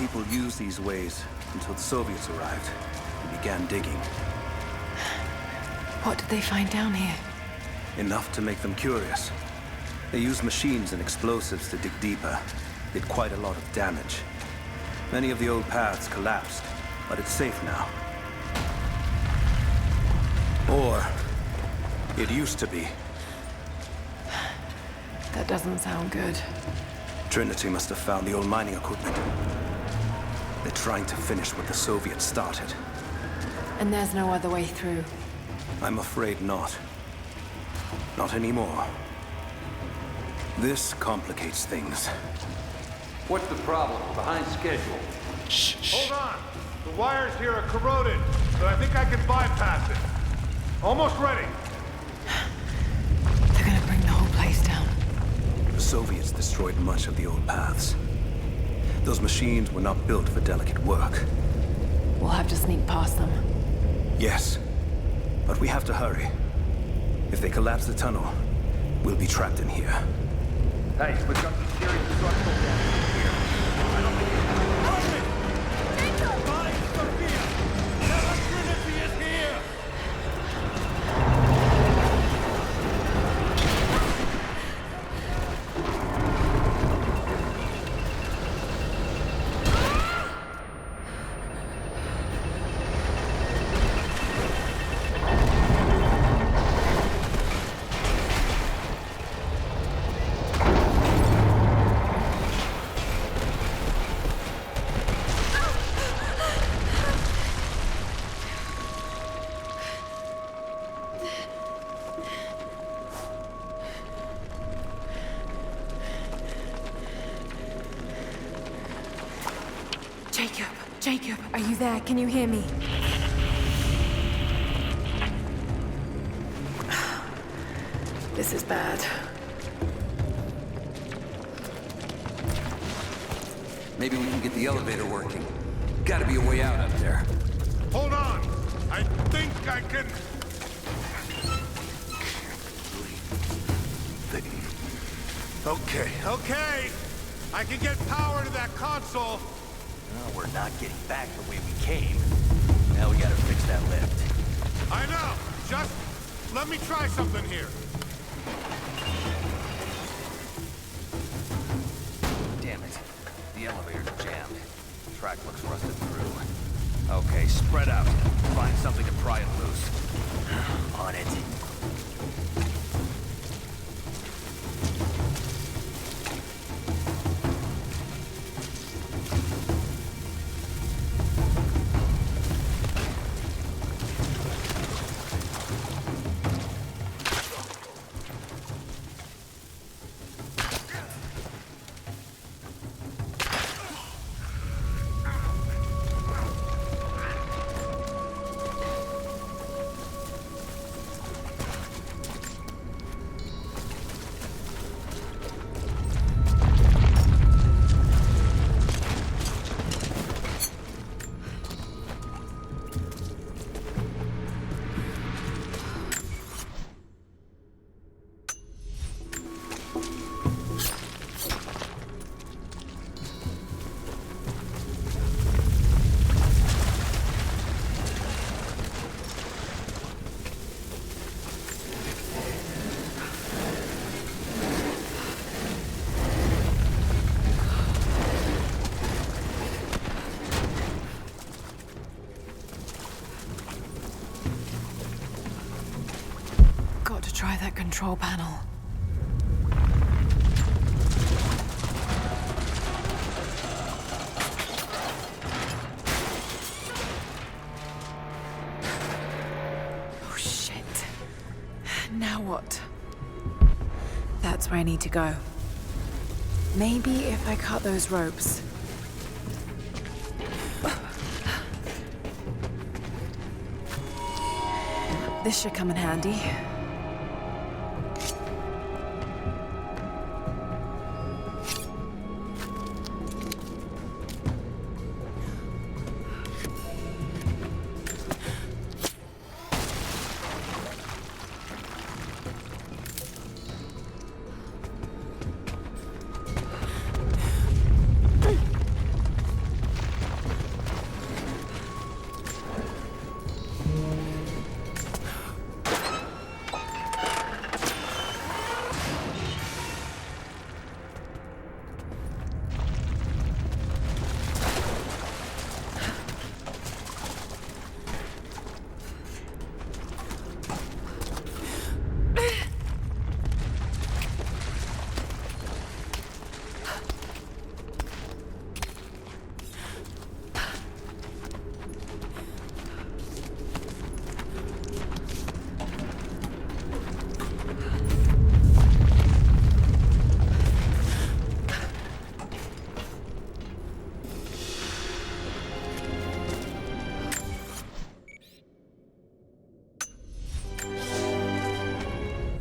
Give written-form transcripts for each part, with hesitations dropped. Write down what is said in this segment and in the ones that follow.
people used these ways until the Soviets arrived and began digging. What did they find down here? Enough to make them curious. They used machines and explosives to dig deeper. Did quite a lot of damage. Many of the old paths collapsed, but it's safe now. Or it used to be. That doesn't sound good. Trinity must have found the old mining equipment. They're trying to finish what the Soviets started. And there's no other way through. I'm afraid not. Not anymore. This complicates things. What's the problem? Behind schedule. Shh. Hold on! The wires here are corroded, but I think I can bypass it. Almost ready. They're gonna bring the whole place down. The Soviets destroyed much of the old paths. Those machines were not built for delicate work. We'll have to sneak past them. Yes, but we have to hurry. If they collapse the tunnel, we'll be trapped in here. Hey, we've got some serious structural damage here. I don't think Jacob, are you there? Can you hear me? This is bad. maybe we can get the elevator working. Gotta be a way out up there. Hold on! I think I can... Okay. I can get power to that console. Well, we're not getting back the way we came. Now we gotta fix that lift. I know! Just let me try something here. Damn it. The elevator's jammed. The track looks rusted through. Okay, spread out. Find something to pry it loose. On it. Try that control panel. Oh shit. Now what? That's where I need to go. Maybe if I cut those ropes. This should come in handy.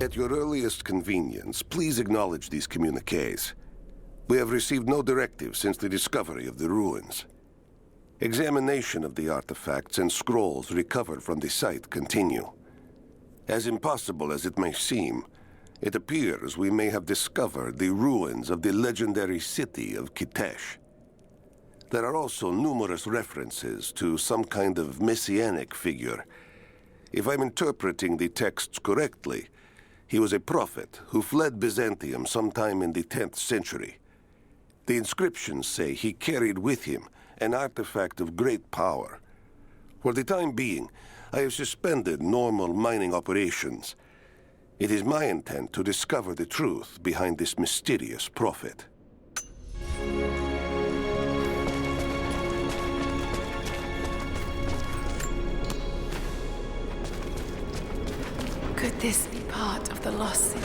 At your earliest convenience, please acknowledge these communiques. We have received no directive since the discovery of the ruins. Examination of the artifacts and scrolls recovered from the site continue. As impossible as it may seem, it appears we may have discovered the ruins of the legendary city of Kitesh. There are also numerous references to some kind of messianic figure. If I'm interpreting the texts correctly, he was a prophet who fled Byzantium sometime in the 10th century. The inscriptions say he carried with him an artifact of great power. For the time being, I have suspended normal mining operations. It is my intent to discover the truth behind this mysterious prophet. Could this be part of the lost city?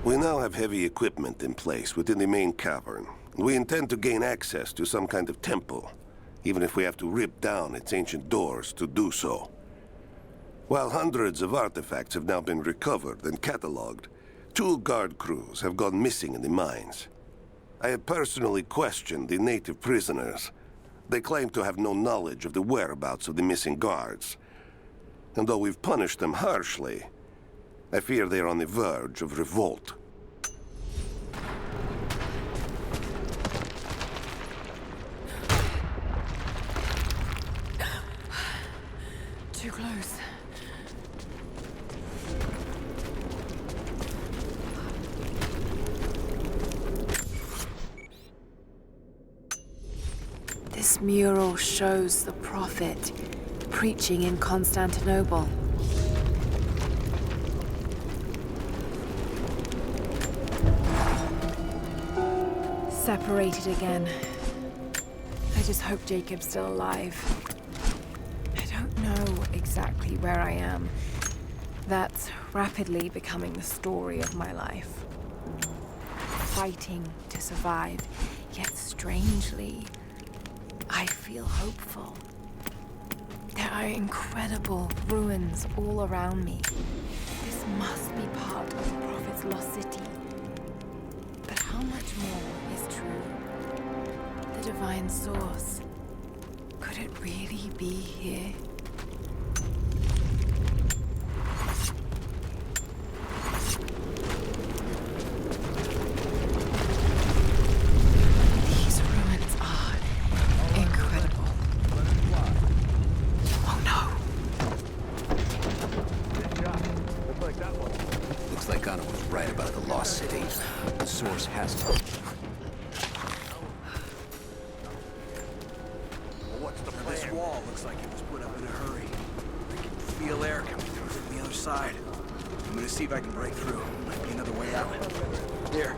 We now have heavy equipment in place within the main cavern. We intend to gain access to some kind of temple, even if we have to rip down its ancient doors to do so. While hundreds of artifacts have now been recovered and cataloged, 2 guard crews have gone missing in the mines. I have personally questioned the native prisoners. They claim to have no knowledge of the whereabouts of the missing guards. And though we've punished them harshly, I fear they are on the verge of revolt. Too close. This mural shows the prophet preaching in Constantinople. Separated again. I just hope Jacob's still alive. I don't know exactly where I am. That's rapidly becoming the story of my life. Fighting to survive, yet strangely, I feel hopeful. There are incredible ruins all around me. This must be part of the Prophet's lost city. But how much more is true? The divine source. Could it really be here? These ruins are incredible. Oh no! Looks like Anna was right about the lost city. The source has to... This wall looks like it was put up in a hurry. I can feel air coming through from the other side. I'm gonna see if I can break through. Might be another way out. Here.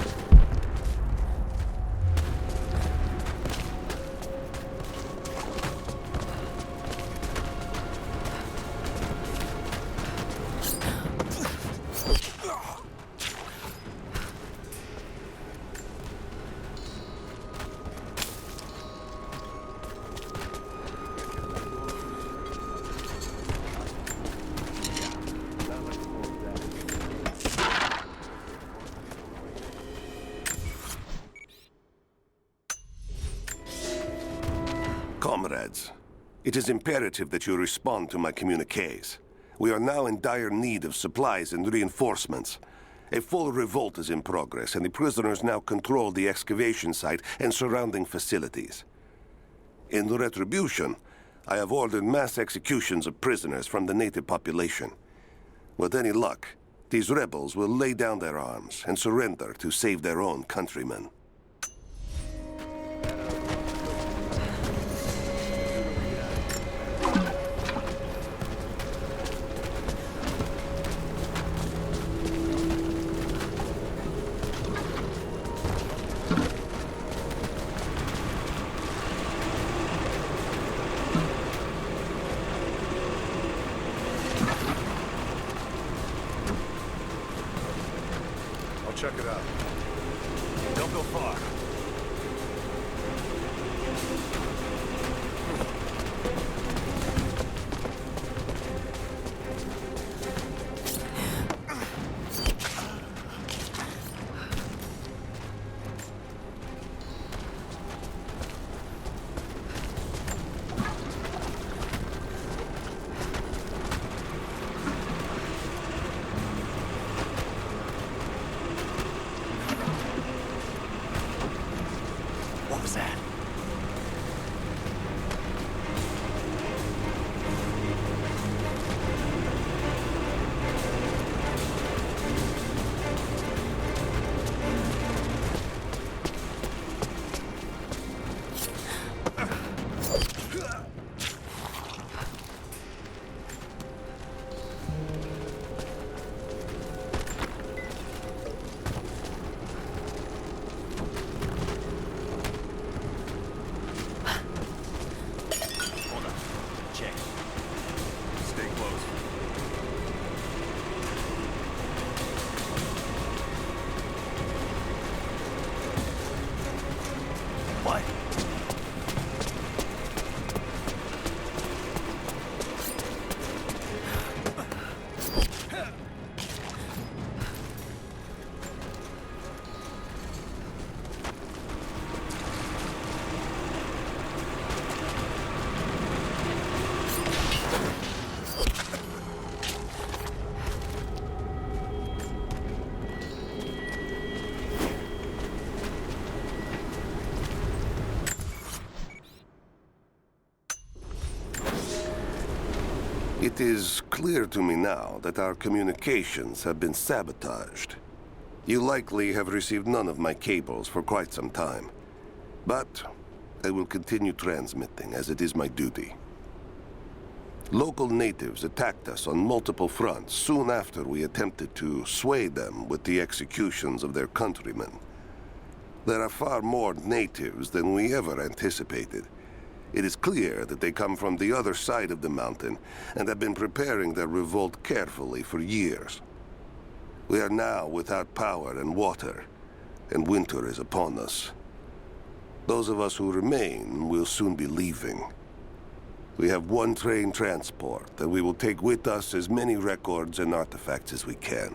Comrades, it is imperative that you respond to my communiques. We are now in dire need of supplies and reinforcements. A full revolt is in progress, and the prisoners now control the excavation site and surrounding facilities. In retribution, I have ordered mass executions of prisoners from the native population. With any luck, these rebels will lay down their arms and surrender to save their own countrymen. Check it out. Don't go far. What was that? Hold up. Check. Stay close. What? It is clear to me now that our communications have been sabotaged. You likely have received none of my cables for quite some time. But I will continue transmitting, as it is my duty. Local natives attacked us on multiple fronts soon after we attempted to sway them with the executions of their countrymen. There are far more natives than we ever anticipated. It is clear that they come from the other side of the mountain and have been preparing their revolt carefully for years. We are now without power and water, and winter is upon us. Those of us who remain will soon be leaving. We have one train transport, and we will take with us as many records and artifacts as we can.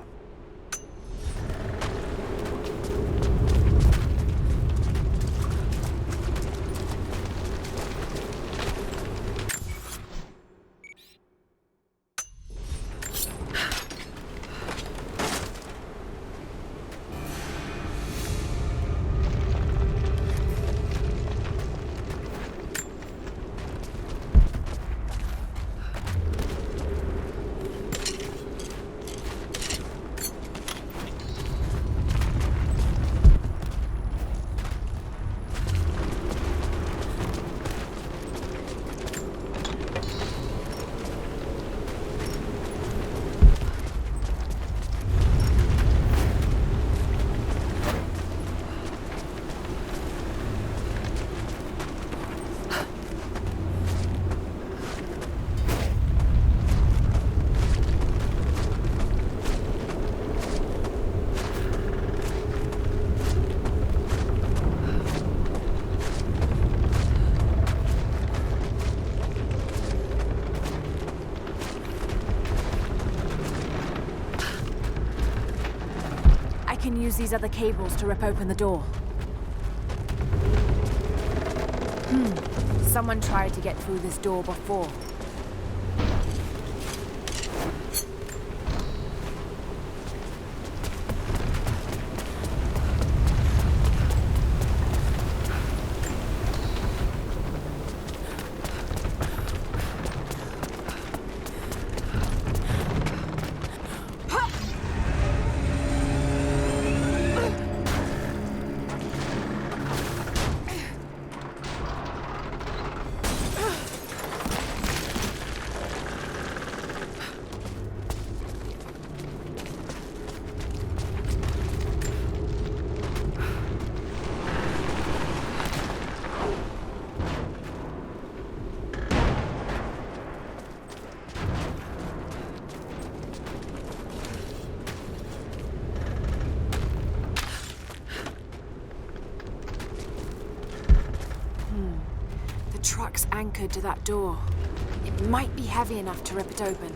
Use these other cables to rip open the door. Someone tried to get through this door before. The truck's anchored to that door. It might be heavy enough to rip it open.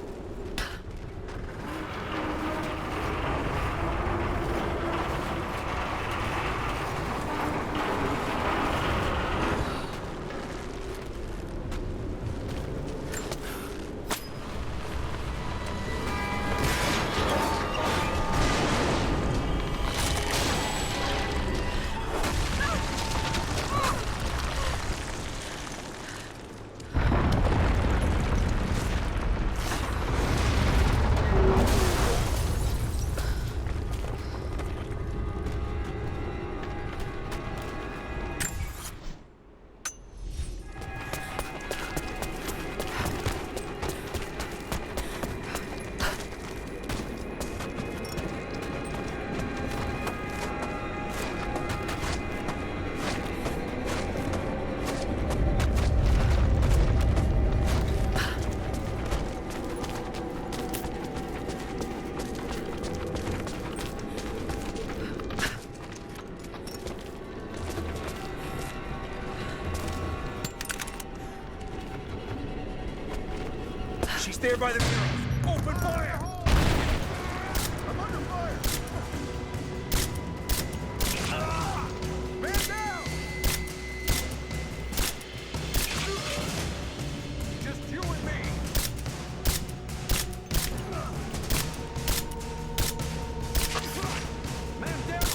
She's there by the murals. Open fire! I'm under fire! Man down! Just you and me! Man down!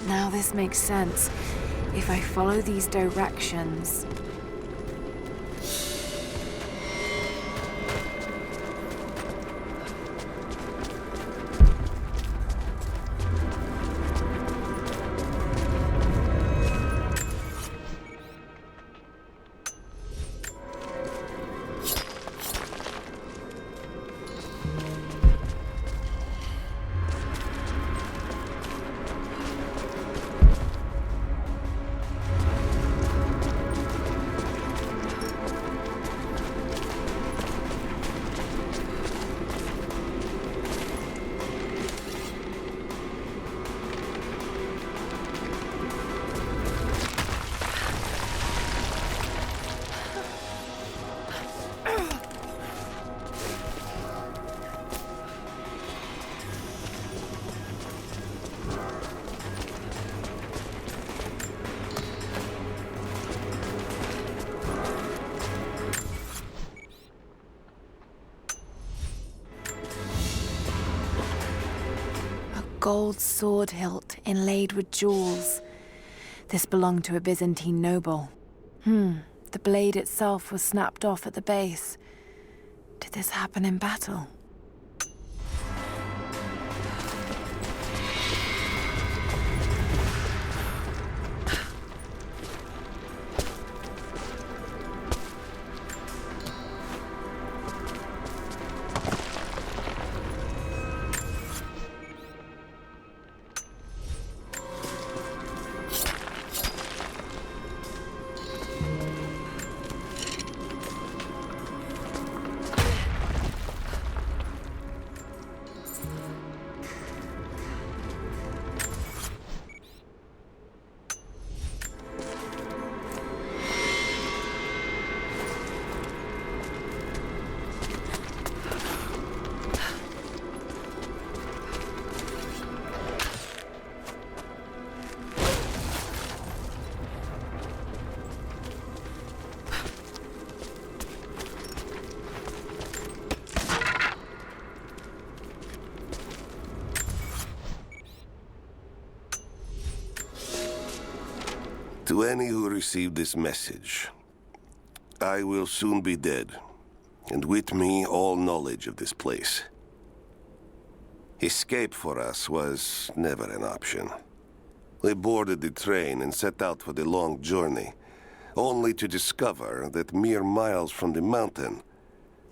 Now this makes sense. If I follow these directions... Gold sword hilt inlaid with jewels. This belonged to a Byzantine noble. The blade itself was snapped off at the base. Did this happen in battle? To any who received this message, I will soon be dead, and with me all knowledge of this place. Escape for us was never an option. We boarded the train and set out for the long journey, only to discover that mere miles from the mountain,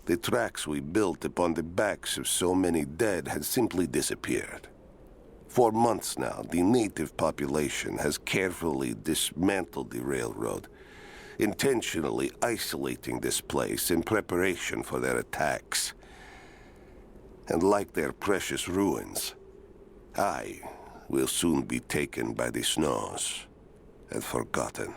the tracks we built upon the backs of so many dead had simply disappeared. For months now, the native population has carefully dismantled the railroad, intentionally isolating this place in preparation for their attacks. And like their precious ruins, I will soon be taken by the snows and forgotten.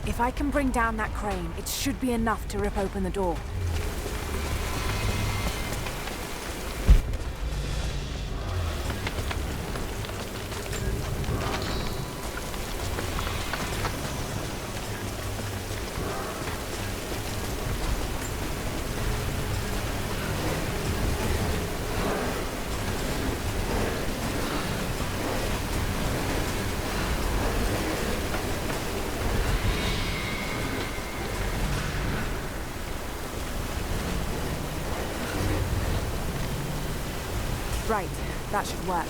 If I can bring down that crane, it should be enough to rip open the door. Right, that should work.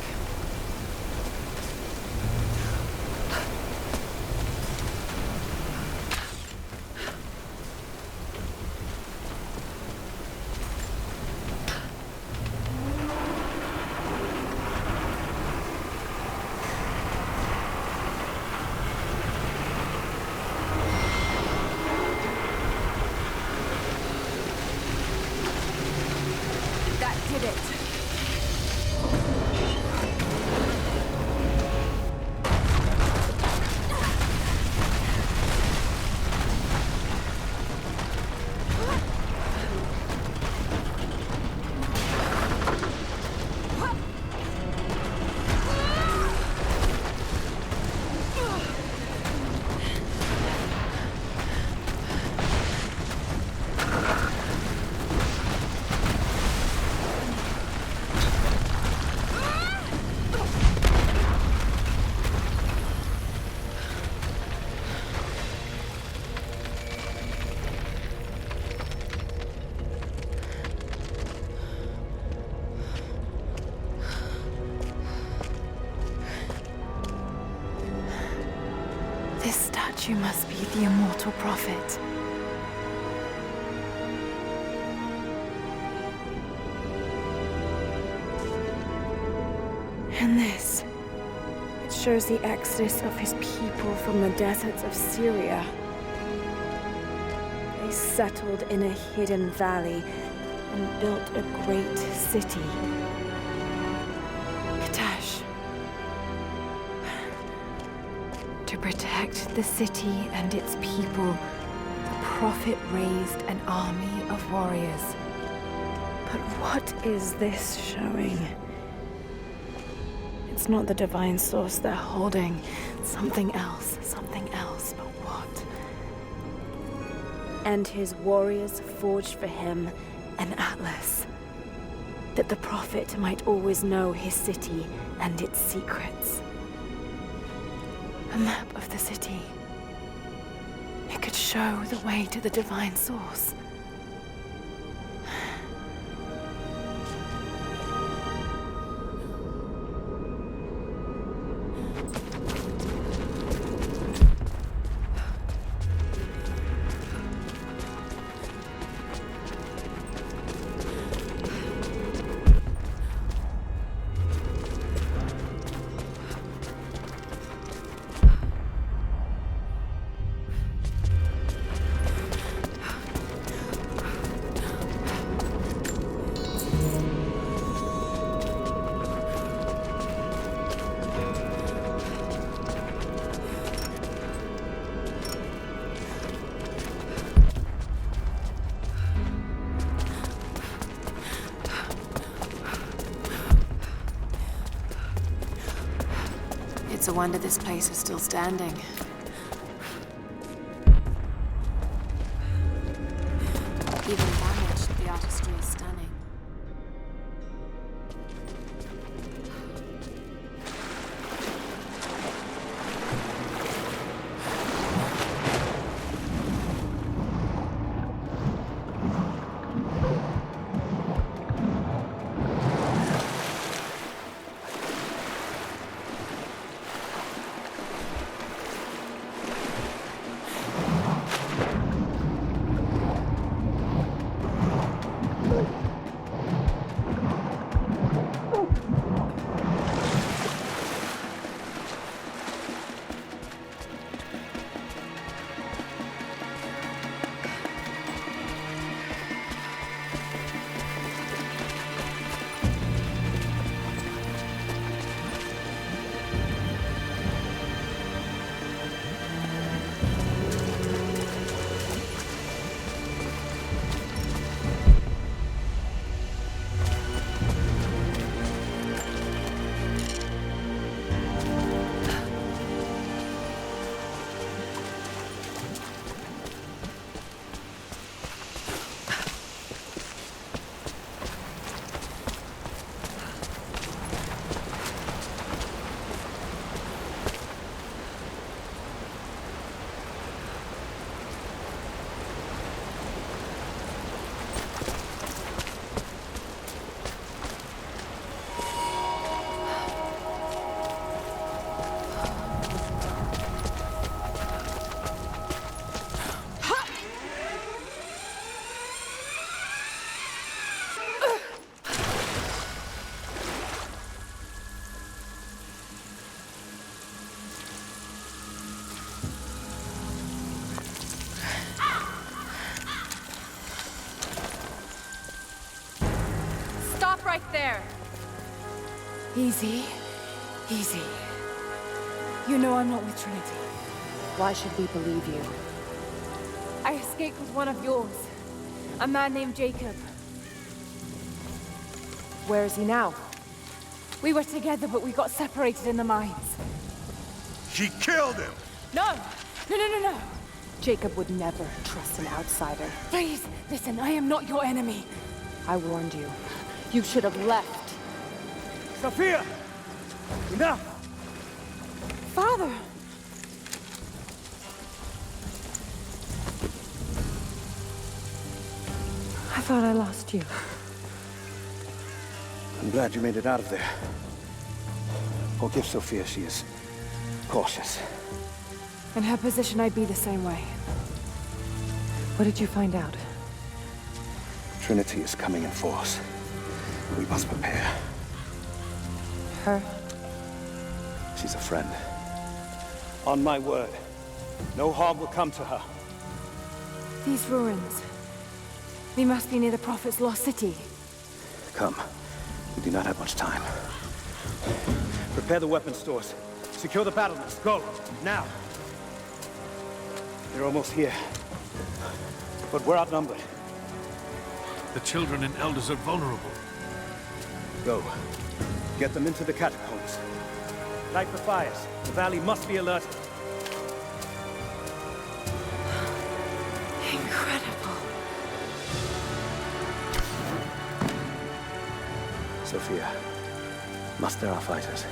That did it. You must be the immortal prophet. And this, it shows the exodus of his people from the deserts of Syria. They settled in a hidden valley and built a great city. To protect the city and its people, the prophet raised an army of warriors. But what is this showing? It's not the divine source they're holding. Something else, but what? And his warriors forged for him an atlas, that the prophet might always know his city and its secrets. A map of the city. It could show the way to the divine source. It's a wonder this place is still standing. Even damaged, the artistry is stunning. Right there. Easy. Easy. You know I'm not with Trinity. Why should we believe you? I escaped with one of yours. A man named Jacob. Where is he now? We were together, but we got separated in the mines. She killed him! No! No. Jacob would never trust an outsider. Please, listen, I am not your enemy. I warned you. You should have left. Sophia! Enough! Father! I thought I lost you. I'm glad you made it out of there. Forgive Sophia, she is cautious. In her position, I'd be the same way. What did you find out? Trinity is coming in force. We must prepare. Her? She's a friend. On my word, no harm will come to her. These ruins. They must be near the Prophet's lost city. Come. We do not have much time. Prepare the weapon stores. Secure the battlements. Go! Now! They're almost here. But we're outnumbered. The children and elders are vulnerable. Go. Get them into the catacombs. Light the fires. The valley must be alerted. Incredible. Sophia, muster our fighters.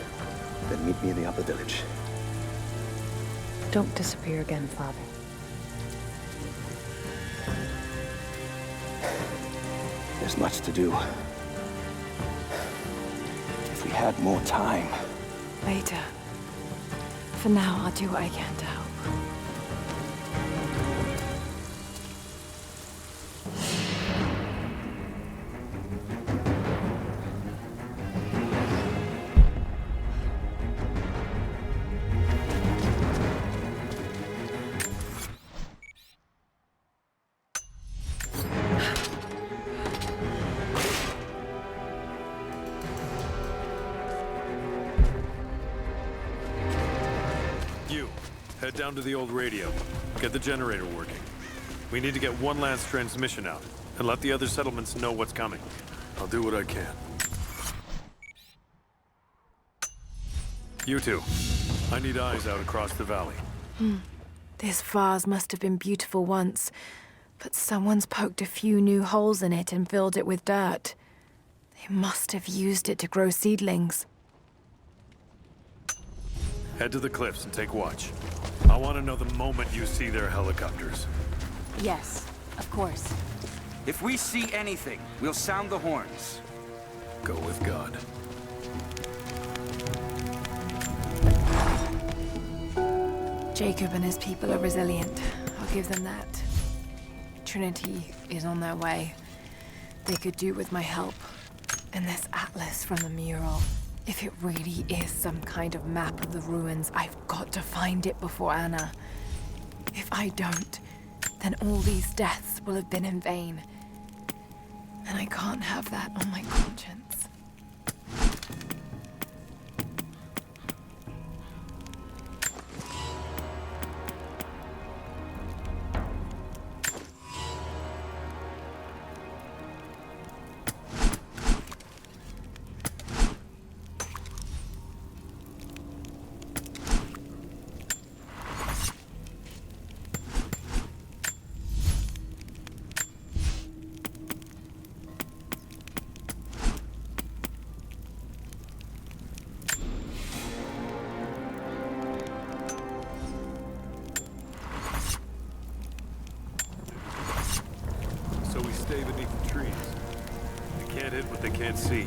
Then meet me in the upper village. Don't disappear again, Father. There's much to do. If we had more time. Later. For now, I'll do what I can to help. Head down to the old radio. Get the generator working. We need to get one last transmission out, and let the other settlements know what's coming. I'll do what I can. You two. I need eyes out across the valley. This vase must have been beautiful once, but someone's poked a few new holes in it and filled it with dirt. They must have used it to grow seedlings. Head to the cliffs and take watch. I want to know the moment you see their helicopters. Yes, of course. If we see anything, we'll sound the horns. Go with God. Jacob and his people are resilient. I'll give them that. Trinity is on their way. They could do with my help. And this atlas from the mural. If it really is some kind of map of the ruins, I've got to find it before Anna. If I don't, then all these deaths will have been in vain. And I can't have that on my conscience. So we stay beneath the trees. They can't hit what they can't see.